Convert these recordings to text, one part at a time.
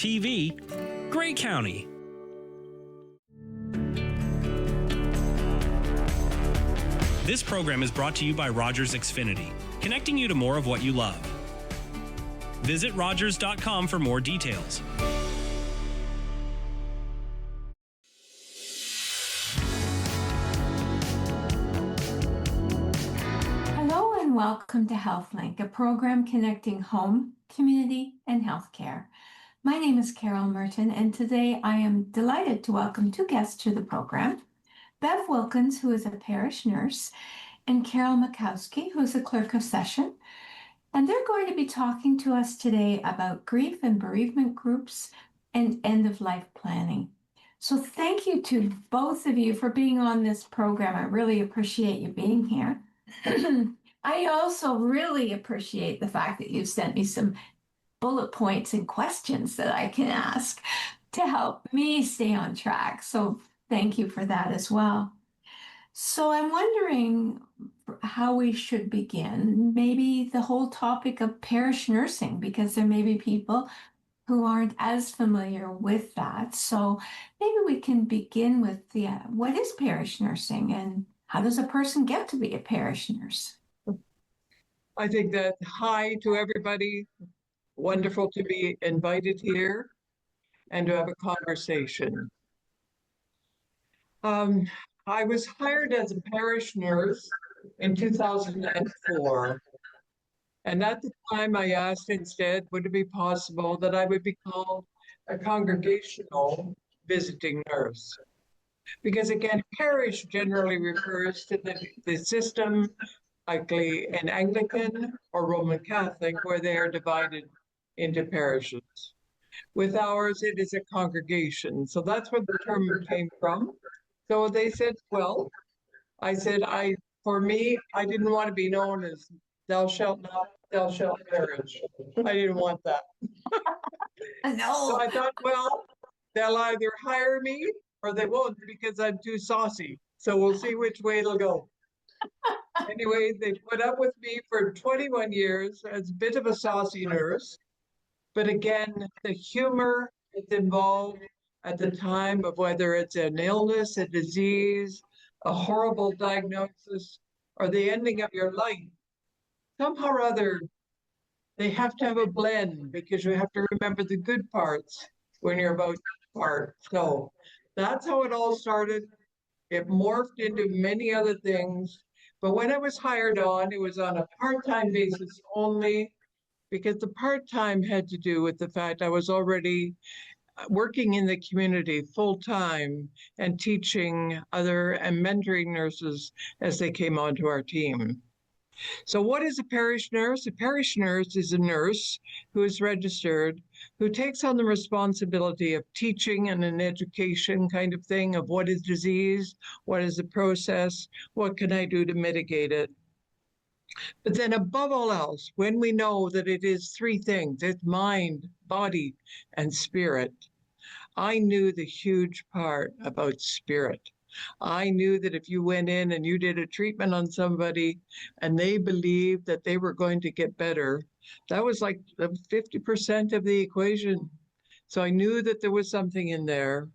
TV, Grey County. This program is brought to you by Rogers Xfinity, connecting you to more of what you love. Visit Rogers.com for more details. Hello and welcome to HealthLink, a program connecting home, community, and healthcare. My name is Carol Merton, and today I am delighted to welcome two guests to the program. Bev Wilkins, who is a parish nurse, and Carol Makowski, who is a clerk of session. And they're going to be talking to us today about grief and bereavement groups and end-of-life planning. So thank you to both of you for being on this program. I really appreciate you being here. I also really appreciate the fact that you've sent me some bullet points and questions that I can ask to help me stay on track. So thank you for that as well. So I'm wondering how we should begin. Maybe the whole topic of parish nursing, because there may be people who aren't as familiar with that. So maybe we can begin with what is parish nursing and how does a person get to be a parish nurse? I think that hi to everybody. Wonderful to be invited here and to have a conversation. I was hired as a parish nurse in 2004. And at the time I asked instead, would it be possible that I would be called a congregational visiting nurse? Because again, parish generally refers to the system, likely an Anglican or Roman Catholic, where they are divided into parishes. With ours, it is a congregation. So that's where the term came from. So they said, well, I said, for me, I didn't want to be known as thou shalt not, thou shalt perish. I didn't want that. No. So I thought, well, they'll either hire me or they won't because I'm too saucy. So we'll see which way it'll go. Anyway, they put up with me for 21 years as a bit of a saucy nurse. But again, the humor is involved at the time of whether it's an illness, a disease, a horrible diagnosis, or the ending of your life. Somehow or other, they have to have a blend because you have to remember the good parts when you're about to part. So that's how it all started. It morphed into many other things. But when I was hired on, it was on a part-time basis only, because the part-time had to do with the fact I was already working in the community full-time and teaching other and mentoring nurses as they came onto our team. So what is a parish nurse? A parish nurse is a nurse who is registered, who takes on the responsibility of teaching and an education kind of thing of what is disease, what is the process, what can I do to mitigate it. But then above all else, when we know that it is three things, it's mind, body, and spirit, I knew the huge part about spirit. I knew that if you went in and you did a treatment on somebody and they believed that they were going to get better, that was like 50% of the equation. So I knew that there was something in there.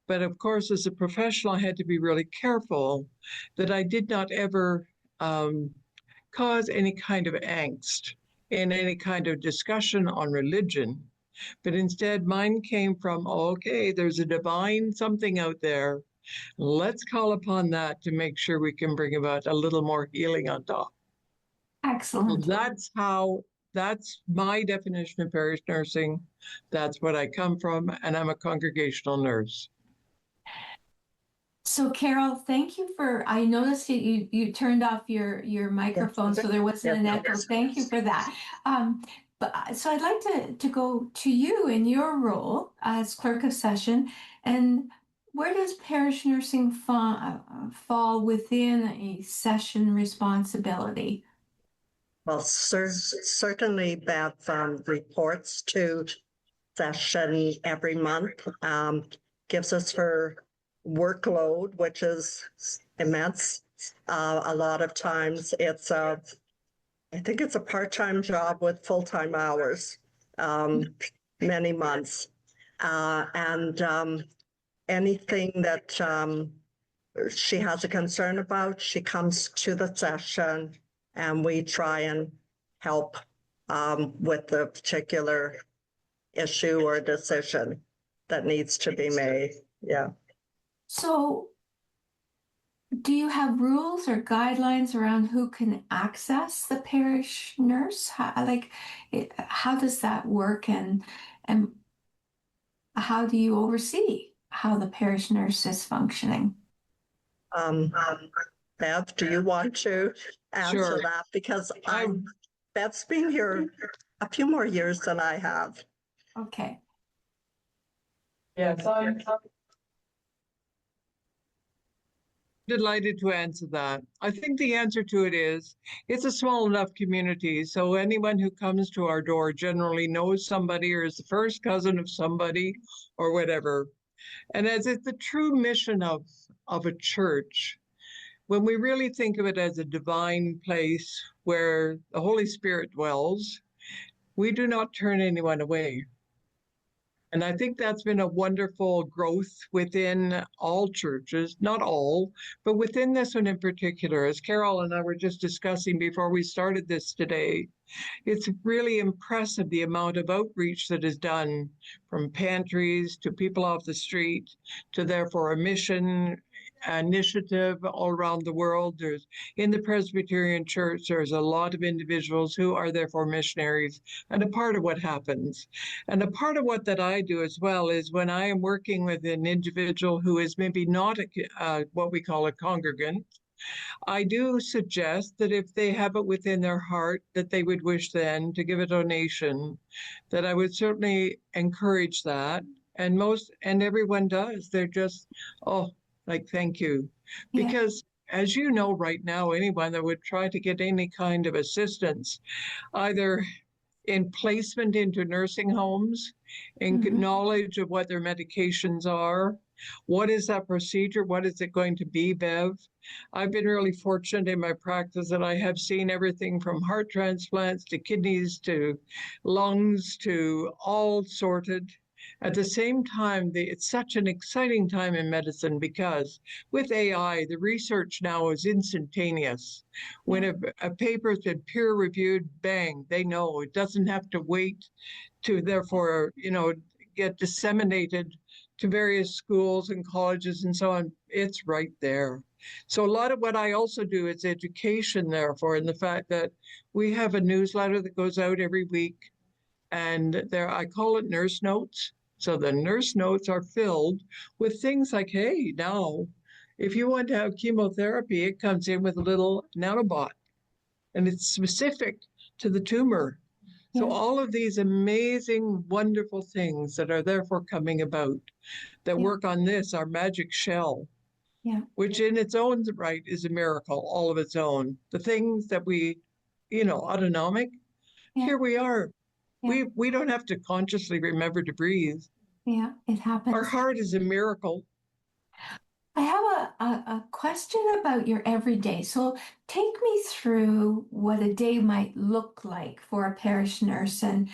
But of course, as a professional, I had to be really careful that I did not ever cause any kind of angst in any kind of discussion on religion. But instead, mine came from, okay, there's a divine something out there. Let's call upon that to make sure we can bring about a little more healing on top. Excellent. So that's my definition of parish nursing. That's what I come from, and I'm a congregational nurse. So Carol, thank you I noticed you turned off your microphone, so there wasn't an echo. Thank you for that. So I'd like to go to you in your role as clerk of session, and where does parish nursing fall within a session responsibility? Well, certainly Beth reports to session every month, gives us her workload, which is immense. A lot of times I think it's a part-time job with full-time hours, many months. and anything that she has a concern about, she comes to the session and we try and help with the particular issue or decision that needs to be made. Yeah. So do you have rules or guidelines around who can access the parish nurse? How does that work, and how do you oversee how the parish nurse is functioning? Bev, do you want to answer Sure. that? Because Bev's been here a few more years than I have. Okay. Yes, I'm delighted to answer that. I think the answer to it is it's a small enough community, so anyone who comes to our door generally knows somebody or is the first cousin of somebody or whatever. And as it's the true mission of a church, when we really think of it as a divine place where the Holy Spirit dwells, we do not turn anyone away. And I think that's been a wonderful growth within all churches, not all, but within this one in particular. As Carol and I were just discussing before we started this today, it's really impressive the amount of outreach that is done, from pantries to people off the street to therefore a mission initiative all around the world. There's in the Presbyterian Church, there's a lot of individuals who are therefore missionaries and a part of what happens. And a part of what that I do as well is when I am working with an individual who is maybe not what we call a congregant, I do suggest that if they have it within their heart that they would wish then to give a donation, that I would certainly encourage that. And everyone does. They're just, like, thank you. Yeah. Because as you know, right now, anyone that would try to get any kind of assistance, either in placement into nursing homes, in knowledge of what their medications are, what is that procedure? What is it going to be, Bev? I've been really fortunate in my practice that I have seen everything from heart transplants to kidneys to lungs to all sorted. At the same time, it's such an exciting time in medicine because with AI, the research now is instantaneous. When a paper's been peer reviewed, bang, they know. It doesn't have to wait to therefore, get disseminated to various schools and colleges and so on. It's right there. So a lot of what I also do is education, therefore, in the fact that we have a newsletter that goes out every week, and I call it nurse notes. So the nurse notes are filled with things like, hey, now, if you want to have chemotherapy, it comes in with a little nanobot, and it's specific to the tumor. So all of these amazing, wonderful things that are therefore coming about that work on this, our magic shell, which in its own right is a miracle, all of its own. The things that we, autonomic, here we are. Yeah. We don't have to consciously remember to breathe. Yeah, it happens. Our heart is a miracle. I have a question about your everyday. So take me through what a day might look like for a parish nurse. And,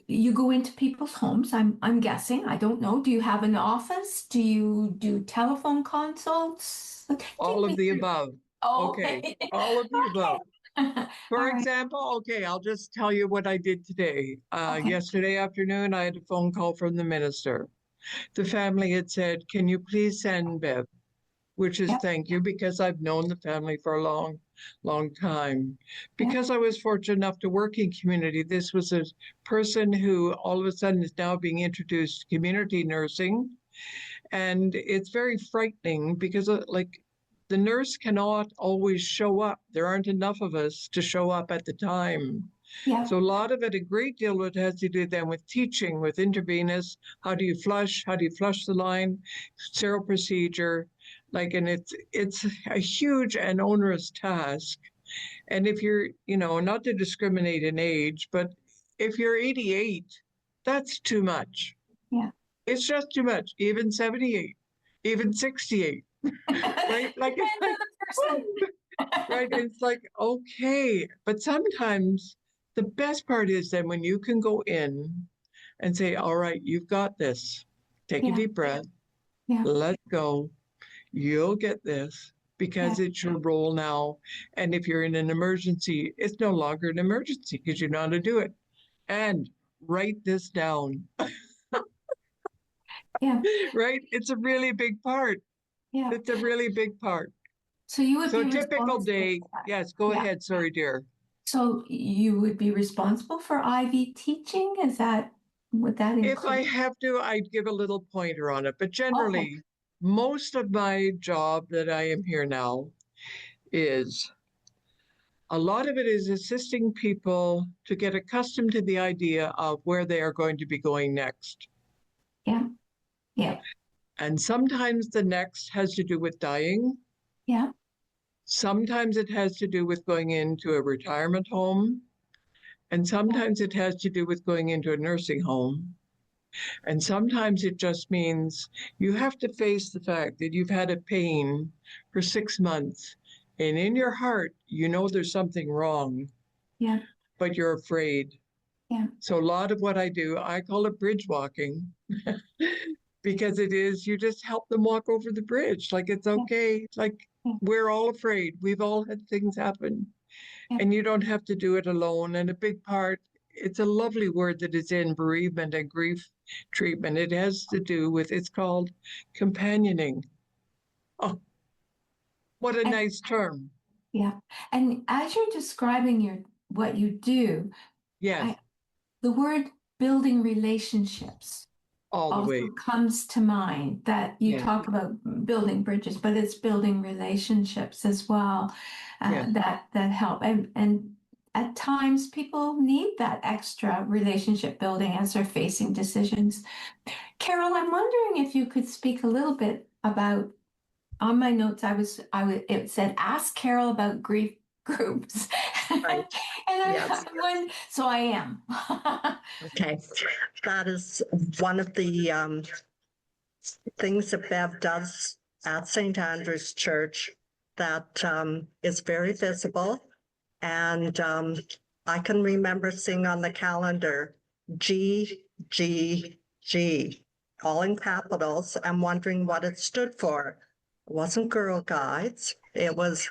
you go into people's homes, I'm guessing. I don't know. Do you have an office? Do you do telephone consults? All of the above. Oh, okay. All of the above. For All example, I'll just tell you what I did today. Yesterday afternoon, I had a phone call from the minister. The family had said, can you please send Bev? Which is thank you, because I've known the family for a long, long time. Because I was fortunate enough to work in community, this was a person who all of a sudden is now being introduced to community nursing. And it's very frightening because the nurse cannot always show up. There aren't enough of us to show up at the time. Yeah. So a lot of it, a great deal of it has to do then with teaching, with intravenous. How do you flush? How do you flush the line? Sterile procedure. And it's a huge and onerous task. And if you're, not to discriminate in age, but if you're 88, that's too much. Yeah. It's just too much. Even 78, even 68. Right? Right. It's like, okay. But sometimes the best part is then when you can go in and say, all right, you've got this. Take a Yeah. deep breath. Yeah. Let go. You'll get this because it's your role now. And if you're in an emergency, it's no longer an emergency because you know how to do it. And write this down, Yeah. right? It's a really big part. Yeah. It's a really big part. So you would So be a typical responsible day, for that. yes, go Yeah. ahead. Sorry, dear. So you would be responsible for IV teaching? Would that If I include? have to, I'd give a little pointer on it. But Okay. generally, most of my job that I am here now is a lot of it is assisting people to get accustomed to the idea of where they are going to be going next. Yeah. Yeah. And sometimes the next has to do with dying. Yeah. Sometimes it has to do with going into a retirement home. And sometimes it has to do with going into a nursing home. And sometimes it just means you have to face the fact that you've had a pain for 6 months. And in your heart, you know there's something wrong, Yeah. but you're afraid. Yeah. So a lot of what I do, I call it bridge walking because it is, you just help them walk over the bridge. Like it's okay. Like Yeah. we're all afraid. We've all had things happen. Yeah. And you don't have to do it alone. And a big part, it's a lovely word that is in bereavement and grief treatment. It has to do with, it's called companioning. Oh, what a And nice term. yeah. And as you're describing what you do, Yes, the word building relationships all the way. also comes to mind, that you Yes, talk about building bridges, but it's building relationships as well, yes. that help. And at times people need that extra relationship building as they're facing decisions. Carol, I'm wondering if you could speak a little bit about, on my notes, it said, ask Carol about grief groups. Right. And Yes. so I am. Okay. That is one of the things that Bev does at St. Andrew's Church that is very visible. And I can remember seeing on the calendar G, G, G, all in capitals, and wondering what it stood for. It wasn't Girl Guides, it was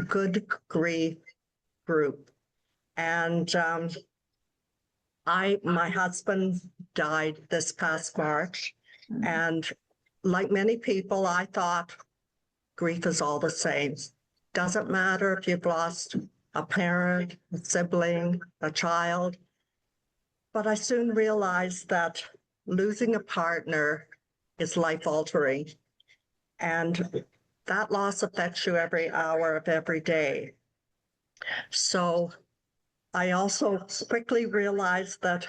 Good Grief Group. And my husband died this past March. And like many people, I thought grief is all the same. Doesn't matter if you've lost a parent, a sibling, a child. But I soon realized that losing a partner is life altering. And that loss affects you every hour of every day. So I also quickly realized that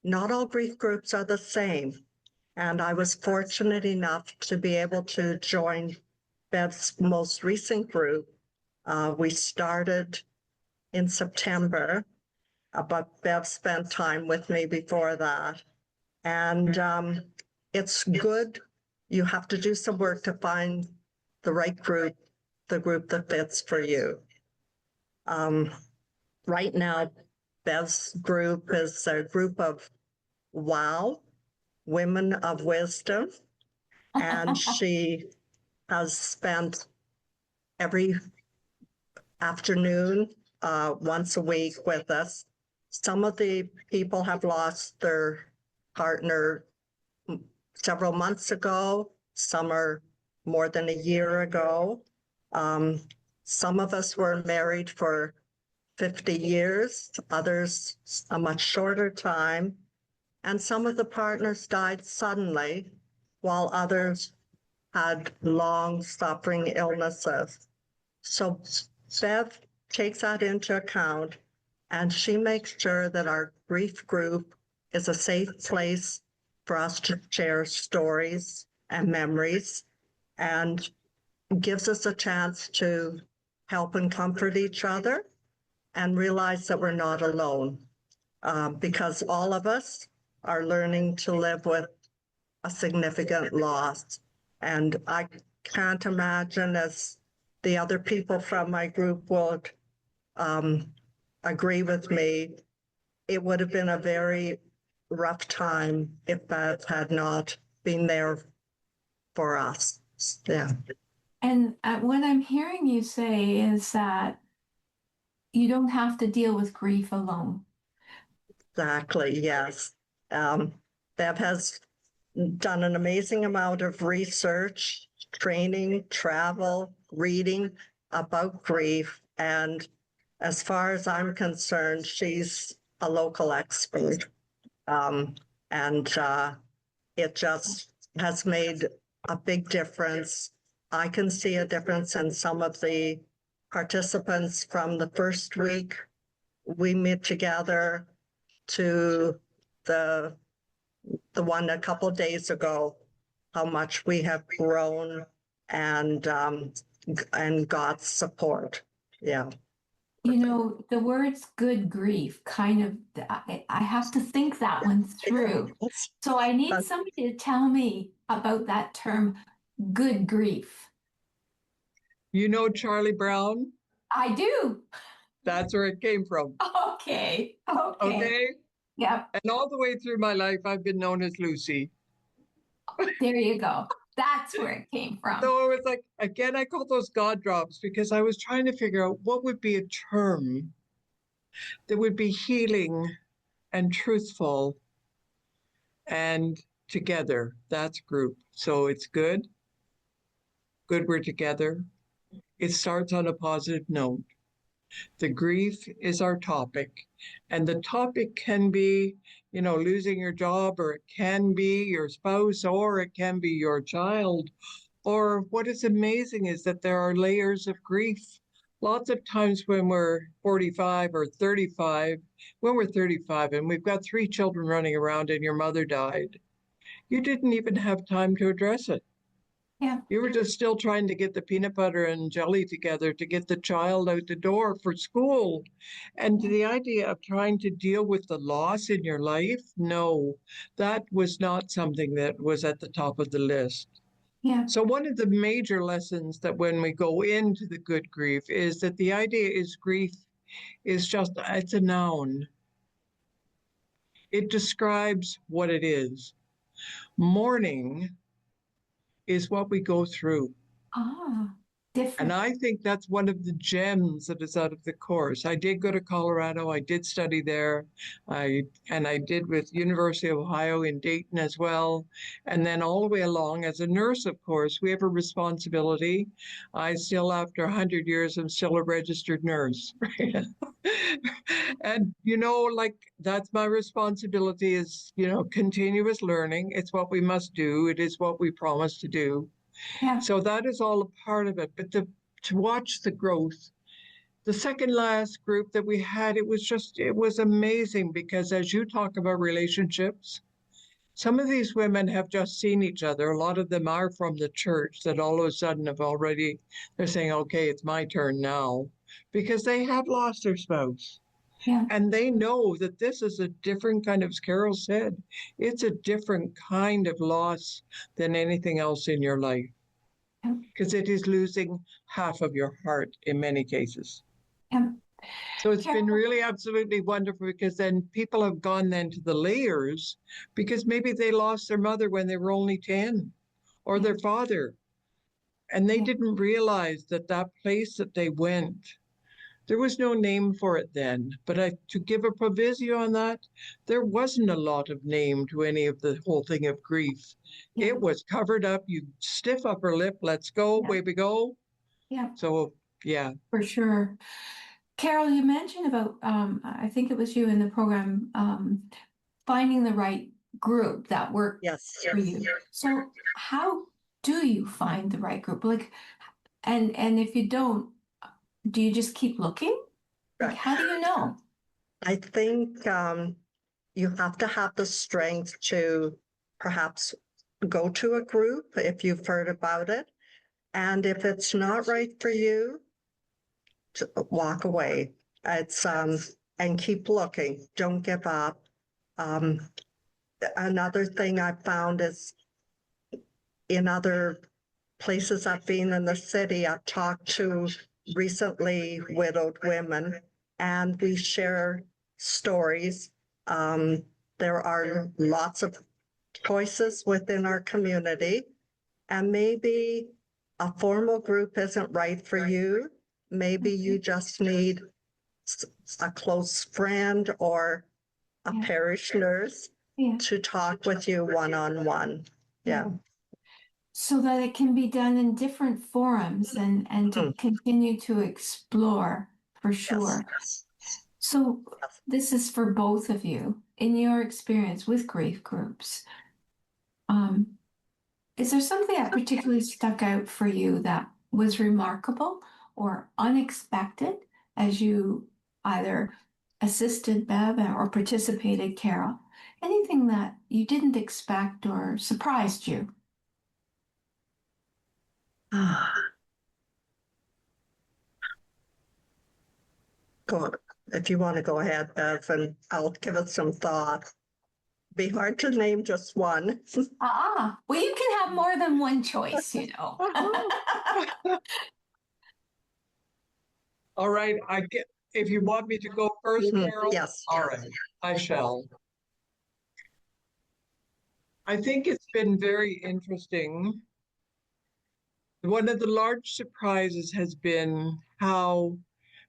not all grief groups are the same. And I was fortunate enough to be able to join Bev's most recent group. We started in September, but Bev spent time with me before that. And it's good. You have to do some work to find the right group, the group that fits for you. Right now, Bev's group is a group of WOW, Women of Wisdom. And she has spent every afternoon, once a week with us. Some of the people have lost their partner several months ago. Some are more than a year ago. Some of us were married for 50 years, others a much shorter time. And some of the partners died suddenly, while others had long suffering illnesses. So Bev takes that into account, and she makes sure that our grief group is a safe place for us to share stories and memories, and gives us a chance to help and comfort each other and realize that we're not alone, because all of us are learning to live with a significant loss. And I can't imagine, as the other people from my group would agree with me, it would have been a very rough time if Bev had not been there for us. Yeah, And what I'm hearing you say is that you don't have to deal with grief alone. exactly. Yes. Bev has done an amazing amount of research, training, travel, reading about grief. And as far as I'm concerned, she's a local expert. And it just has made a big difference. I can see a difference in some of the participants from the first week we meet together to the one a couple of days ago, how much we have grown and got support. Yeah. You know, the words good grief kind of, I have to think that one through. So I need somebody to tell me about that term, good grief. You know Charlie Brown? I do. That's where it came from. Okay. Okay. Okay? Yep. And all the way through my life, I've been known as Lucy. There you go. That's where it came from. So it was like, again, I call those God drops because I was trying to figure out what would be a term that would be healing and truthful and together. That's group. So it's good. Good, we're together. It starts on a positive note. The grief is our topic. And the topic can be, losing your job, or it can be your spouse, or it can be your child. Or what is amazing is that there are layers of grief. Lots of times when we're 45 or 35, when we're 35 and we've got 3 children running around and your mother died, you didn't even have time to address it. Yeah. You were just still trying to get the peanut butter and jelly together to get the child out the door for school. And the idea of trying to deal with the loss in your life, no, that was not something that was at the top of the list. Yeah. So one of the major lessons that when we go into the good grief is that the idea is grief is just, it's a noun. It describes what it is. Mourning is what we go through. Ah, different. And I think that's one of the gems that is out of the course. I did go to Colorado. I did study there. I did with University of Ohio in Dayton as well. And then all the way along as a nurse, of course, we have a responsibility. I still, after 100 years, am still a registered nurse. And, that's my responsibility is, continuous learning. It's what we must do. It is what we promise to do. Yeah. So that is all a part of it. But to watch the growth, the second last group that we had, it was amazing because as you talk about relationships, some of these women have just seen each other. A lot of them are from the church that all of a sudden they're saying, okay, it's my turn now, because they have lost their spouse. Yeah. And they know that this is a different kind of, as Carol said, it's a different kind of loss than anything else in your life. Because it is losing half of your heart in many cases. Yeah. So it's been really absolutely wonderful because then people have gone then to the layers because maybe they lost their mother when they were only 10 or their father. And they didn't realize that place that they went, there was no name for it then. But to give a proviso on that, there wasn't a lot of name to any of the whole thing of grief. Yeah. It was covered up. You stiff upper lip, let's go, Yeah. way we go. Yeah. So, yeah. For sure. Carol, you mentioned about, I think it was you in the program, finding the right group that worked for you. So how do you find the right group? And if you don't, do you just keep looking? Like, how do you know? I think you have to have the strength to perhaps go to a group if you've heard about it. And if it's not right for you, to walk away. It's and keep looking. Don't give up. Another thing I found is in other places I've been in the city, I've talked to recently widowed women, and we share stories. there are lots of choices within our community, and maybe a formal group isn't right for you. Maybe you just need a close friend or a Yeah. parish nurse Yeah. to talk with you one-on-one. Yeah. So that it can be done in different forums and to continue to explore for sure. Yes. So this is for both of you. In your experience with grief groups, is there something that particularly stuck out for you that was remarkable or unexpected as you either assisted Bev or participated, Carol? Anything that you didn't expect or surprised you? Go, if you want to go ahead, Bev, and I'll give it some thought. Be hard to name just one. Well, you can have more than one choice, you know. All right, if you want me to go first, Carol? Yes. All right, I shall. I think it's been very interesting. One of the large surprises has been how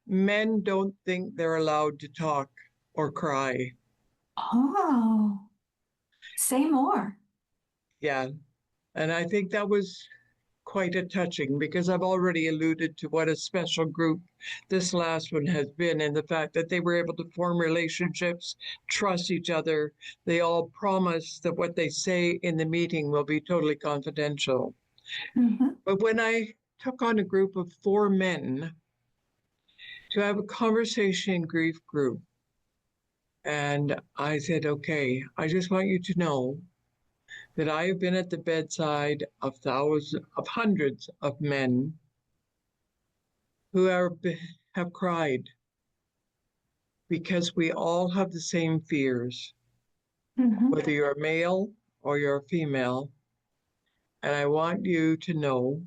men don't think they're allowed to talk or cry. Oh, say more. Yeah, and I think that was quite a touching because I've already alluded to what a special group this last one has been, and the fact that they were able to form relationships, trust each other. They all promise that what they say in the meeting will be totally confidential. But when I took on a group of 4 men to have a conversation in grief group, and I said, okay, I just want you to know that I have been at the bedside of hundreds of men who have cried because we all have the same fears, whether you're a male or you're a female. And I want you to know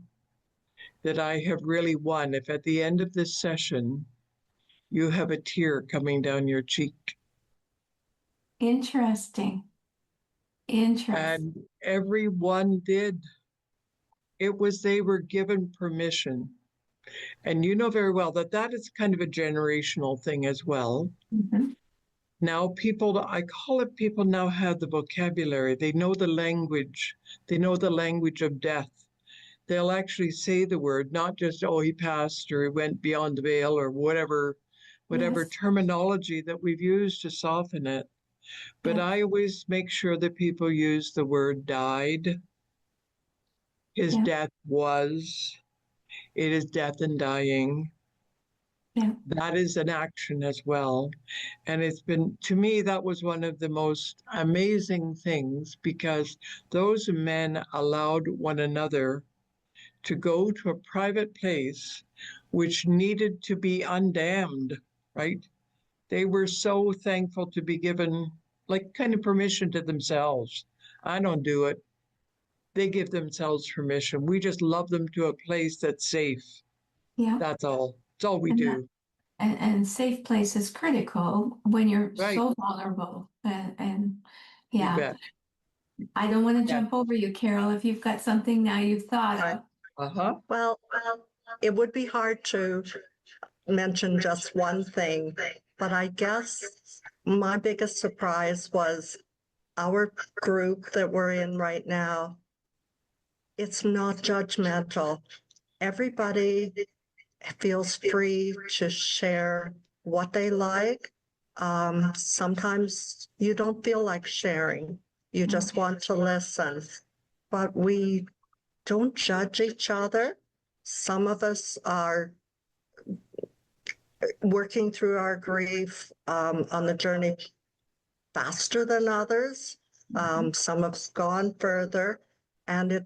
that I have really won if at the end of this session, you have a tear coming down your cheek. Interesting. Interesting. And everyone did. They were given permission. And you know very well that that is kind of a generational thing as well. Now I call it people now have the vocabulary. They know the language. They know the language of death. They'll actually say the word, not just, oh, he passed or he went beyond the veil or whatever Yes. terminology that we've used to soften it. But Yes. I always make sure that people use the word died. His Yeah. death was. It is death and dying. Yeah. That is an action as well. And it's been, to me, that was one of the most amazing things because those men allowed one another to go to a private place which needed to be undamned, right? They were so thankful to be given like kind of permission to themselves. I don't do it. They give themselves permission. We just love them to a place that's safe. Yeah. That's all. That's all we do. And safe place is critical when you're Right. so vulnerable. And You yeah, bet. I don't want to Yeah. jump over you, Carol, if you've got something now you've thought of. Well, it would be hard to mention just one thing, but I guess my biggest surprise was our group that we're in right now. It's not judgmental. Everybody feels free to share what they like. Sometimes you don't feel like sharing. You just want to listen. But we don't judge each other. Some of us are working through our grief on the journey faster than others. Some have gone further, and it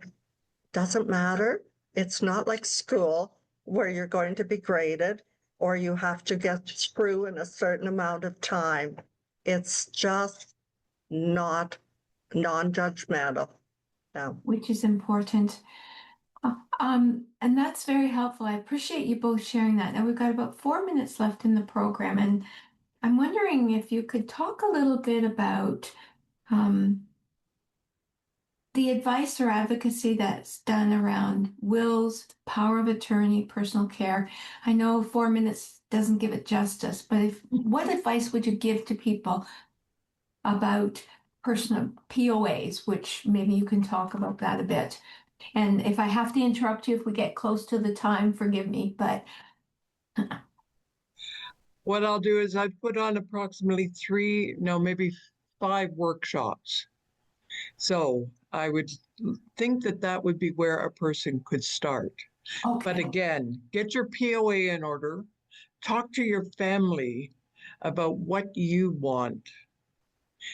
doesn't matter. It's not like school where you're going to be graded or you have to get through in a certain amount of time. It's just not non-judgmental. No. Which is important. And that's very helpful. I appreciate you both sharing that. Now we've got about 4 minutes left in the program, and I'm wondering if you could talk a little bit about the advice or advocacy that's done around wills, power of attorney, personal care. I know 4 minutes doesn't give it justice, but what advice would you give to people about personal POAs, which maybe you can talk about that a bit. And if I have to interrupt you, if we get close to the time, forgive me, but What I'll do is I've put on approximately 3, no, maybe 5 workshops. So I would think that that would be where a person could start. But okay. again, get your POA in order. Talk to your family about what you want,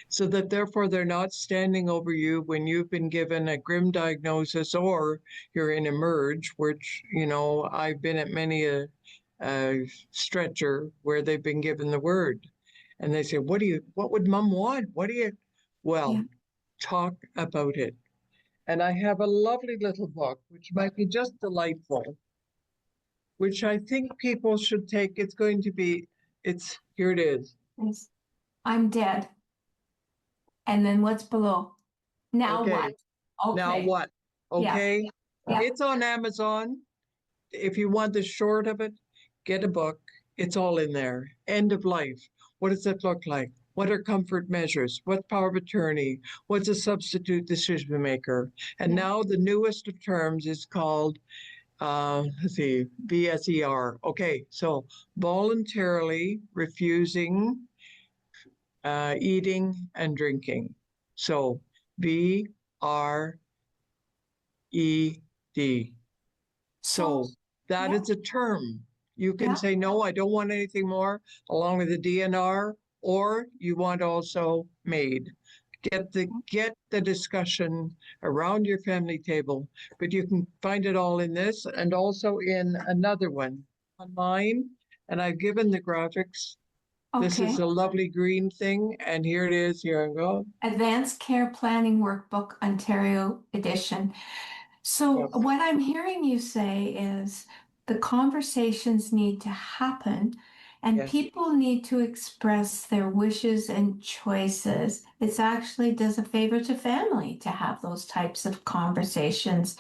so that therefore they're not standing over you when you've been given a grim diagnosis or you're in emerge, which, you know, I've been at many a stretcher where they've been given the word and they say, what would mom want? Well, Yeah. talk about it. And I have a lovely little book, which might be just delightful, which I think people should take. Here it is. Yes. I'm dead. And then what's below? Now Okay. what? Now Okay. what? Okay. Yeah. It's on Amazon. If you want the short of it, get a book. It's all in there. End of life. What does it look like? What are comfort measures? What's power of attorney? What's a substitute decision maker? And Yeah. now the newest of terms is called, VSER. Okay, so voluntarily refusing eating and drinking. So VRED. So that yeah. is a term. You can Yeah. say, no, I don't want anything more, along with the DNR, or you want also MAID. Get the discussion around your family table, but you can find it all in this and also in another one online. And I've given the graphics. This Okay. is a lovely green thing, and here it is. Here I go. Advanced Care Planning Workbook, Ontario edition. So Yep. what I'm hearing you say is the conversations need to happen and Yes. people need to express their wishes and choices. It's actually does a favor to family to have those types of conversations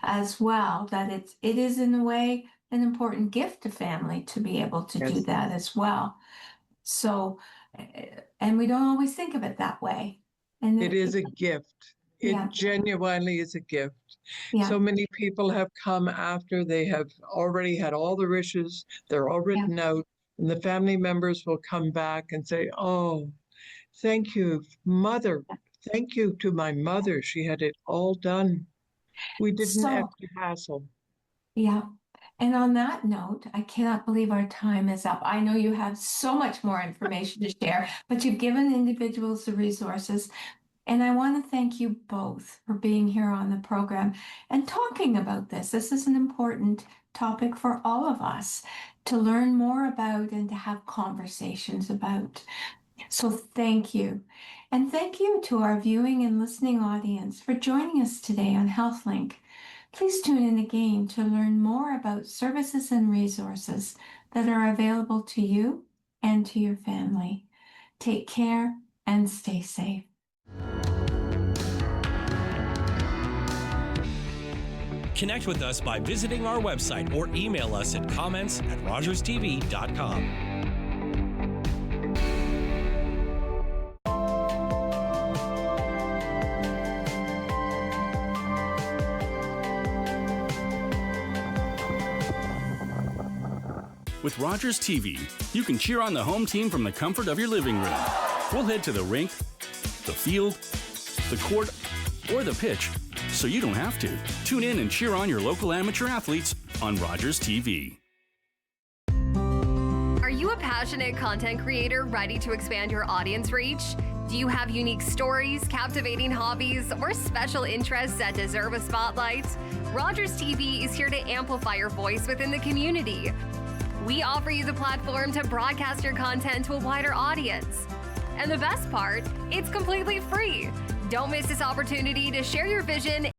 as well, that it is in a way an important gift to family to be able to do Yes. that as well. So, and we don't always think of it that way. And It is a gift. yeah. It genuinely is a gift. Yeah. So many people have come after they have already had all the wishes, they're all written out, and the family members will come back and say, oh, thank you, mother. Thank you to my mother. She had it all done. We didn't have So, to hassle. yeah. And on that note, I cannot believe our time is up. I know you have so much more information to share, but you've given individuals the resources. And I want to thank you both for being here on the program and talking about this. This is an important topic for all of us to learn more about and to have conversations about. So thank you. And thank you to our viewing and listening audience for joining us today on HealthLink. Please tune in again to learn more about services and resources that are available to you and to your family. Take care and stay safe. Connect with us by visiting our website or email us at comments@rogerstv.com. With Rogers TV, you can cheer on the home team from the comfort of your living room. We'll head to the rink, the field, the court, or the pitch, so you don't have to. Tune in and cheer on your local amateur athletes on Rogers TV. Are you a passionate content creator ready to expand your audience reach? Do you have unique stories, captivating hobbies, or special interests that deserve a spotlight? Rogers TV is here to amplify your voice within the community. We offer you the platform to broadcast your content to a wider audience. And the best part, it's completely free. Don't miss this opportunity to share your vision